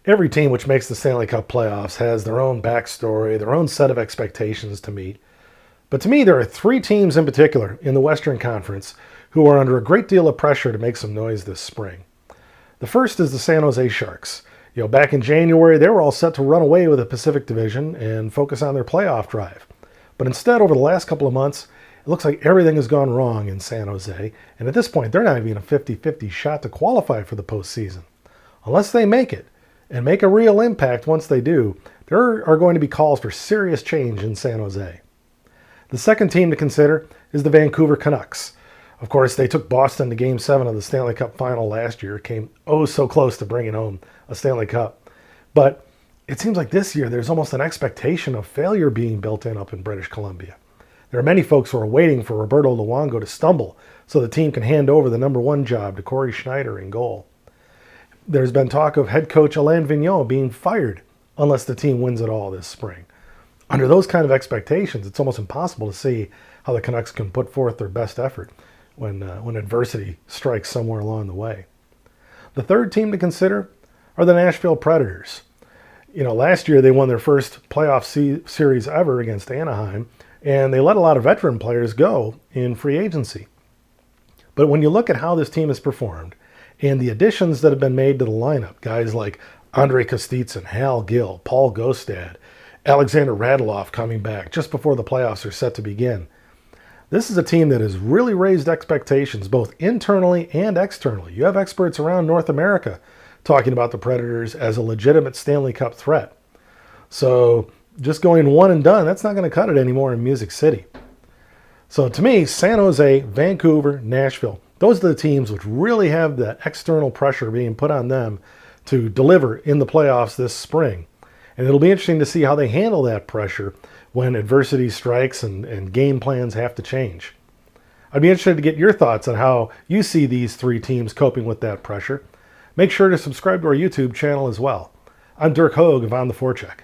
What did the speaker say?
Every team which makes the Stanley Cup playoffs has their own backstory, their own set of expectations to meet. But to me, there are three teams in particular in the Western Conference who are under a great deal of pressure to make some noise this spring. The first is the San Jose Sharks. Back in January, they were all set to run away with the Pacific Division and focus on their playoff drive. But instead, over the last couple of months, it looks like everything has gone wrong in San Jose, and at this point, they're not even a 50-50 shot to qualify for the postseason. Unless they make it, and make a real impact once they do, there are going to be calls for serious change in San Jose. The second team to consider is the Vancouver Canucks. Of course, they took Boston to Game 7 of the Stanley Cup Final last year, came oh so close to bringing home a Stanley Cup. But it seems like this year there's almost an expectation of failure being built in up in British Columbia. There are many folks who are waiting for Roberto Luongo to stumble so the team can hand over the number one job to Corey Schneider in goal. There's been talk of head coach Alain Vigneault being fired unless the team wins it all this spring. Under those kind of expectations, it's almost impossible to see how the Canucks can put forth their best effort when adversity strikes somewhere along the way. The third team to consider are the Nashville Predators. Last year they won their first playoff series ever against Anaheim, and they let a lot of veteran players go in free agency. But when you look at how this team has performed and the additions that have been made to the lineup, guys like Andrei Kostitsyn, Hal Gill, Paul Gostad, Alexander Radulov coming back just before the playoffs are set to begin, this is a team that has really raised expectations both internally and externally. You have experts around North America talking about the Predators as a legitimate Stanley Cup threat. So just going one and done, that's not going to cut it anymore in Music City. So to me, San Jose, Vancouver, Nashville, those are the teams which really have the external pressure being put on them to deliver in the playoffs this spring. And it'll be interesting to see how they handle that pressure when adversity strikes and game plans have to change. I'd be interested to get your thoughts on how you see these three teams coping with that pressure. Make sure to subscribe to our YouTube channel as well. I'm Dirk Hogue of On the Forecheck.